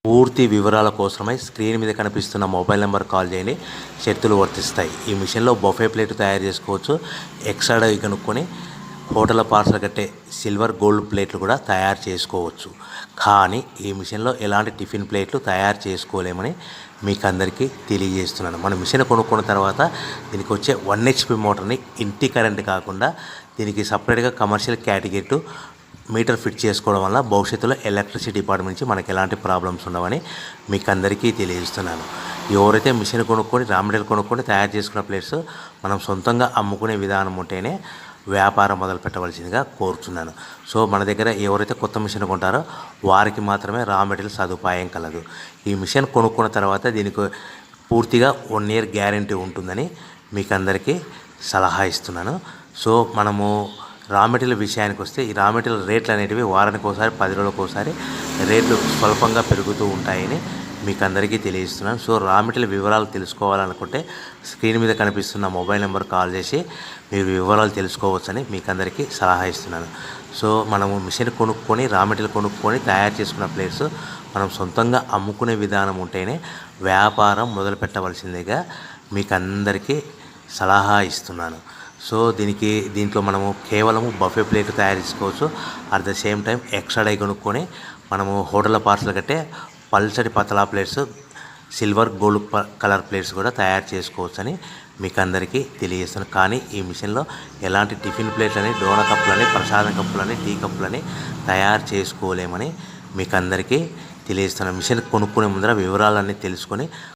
పూర్తి వివరాల కోసమై స్క్రీన్ మీద కనిపిస్తున్న మొబైల్ నెంబర్ కాల్ చేయండి. షరతులు వర్తిస్తాయి. ఈ మిషన్లో బఫే ప్లేట్ తయారు చేసుకోవచ్చు. ఎక్స్ట్రా డై కనుక్కొని హోటల్ పార్సల్ కట్టే సిల్వర్ గోల్డ్ ప్లేట్లు కూడా తయారు చేసుకోవచ్చు. కానీ ఈ మిషన్లో ఎలాంటి టిఫిన్ ప్లేట్లు తయారు చేసుకోలేమని మీకు అందరికీ తెలియజేస్తున్నాను. మన మిషన్ కొనుక్కున్న తర్వాత దీనికి వచ్చే 1 HP మోటార్ని ఇంటి కరెంట్ కాకుండా దీనికి సపరేట్గా కమర్షియల్ కేటగిరీ మీటర్ ఫిట్ చేసుకోవడం వల్ల భవిష్యత్తులో ఎలక్ట్రిసిటీ డిపార్ట్మెంట్ నుంచి మనకి ఎలాంటి ప్రాబ్లమ్స్ ఉండవని మీకు అందరికీ తెలియజేస్తున్నాను. ఎవరైతే మిషన్ కొనుక్కొని రా మెటీరియల్ కొనుక్కొని తయారు చేసుకున్న ప్లేట్స్ మనం సొంతంగా అమ్ముకునే విధానం ఉంటేనే వ్యాపారం మొదలు పెట్టవలసిందిగా కోరుతున్నాను. సో మన దగ్గర ఎవరైతే కొత్త మిషన్ కొంటారో వారికి మాత్రమే రా మెటీరియల్ సదుపాయం కలదు. ఈ మిషన్ కొనుక్కున్న తర్వాత దీనికి పూర్తిగా 1 year గ్యారంటీ ఉంటుందని మీకు అందరికీ సలహా ఇస్తున్నాను. సో మనము రా మెటీరియల్ విషయానికి వస్తే ఈ రా మెటీరియల్ రేట్లు అనేటివి వారానికి ఒకసారి 10 రోజులకు ఒకసారి రేట్లు స్వల్పంగా పెరుగుతూ ఉంటాయని మీకు అందరికీ తెలియజేస్తున్నాను. సో రా మెటీరియల్ వివరాలు తెలుసుకోవాలనుకుంటే స్క్రీన్ మీద కనిపిస్తున్న మొబైల్ నెంబర్ కాల్ చేసి మీరు వివరాలు తెలుసుకోవచ్చని మీకు అందరికీ సలహా ఇస్తున్నాను. సో మనము మిషన్ కొనుక్కొని రా మెటీరియల్ కొనుక్కొని తయారు చేసుకున్న ప్లేట్స్ మనం సొంతంగా అమ్ముకునే విధానం ఉంటేనే వ్యాపారం మొదలు పెట్టవలసిందిగా మీకు అందరికీ సలహా ఇస్తున్నాను. సో దీంట్లో మనము కేవలము బఫే ప్లేట్ తయారు చేసుకోవచ్చు. At the same time extra die కొనుక్కొని మనము హోటల్ పార్సల్ కట్టే పల్చటి పతలా plates silver gold colour plates కూడా తయారు చేసుకోవచ్చు అని మీకు అందరికీ తెలియజేస్తాను. కానీ ఈ మిషన్లో ఎలాంటి టిఫిన్ ప్లేట్లని, డోనా కప్పులని, ప్రసాదం కప్పులని, టీ కప్పులని తయారు చేసుకోలేమని మీకు అందరికీ తెలియజేస్తాను. మిషన్ కొనుక్కునే ముందర వివరాలన్నీ తెలుసుకొని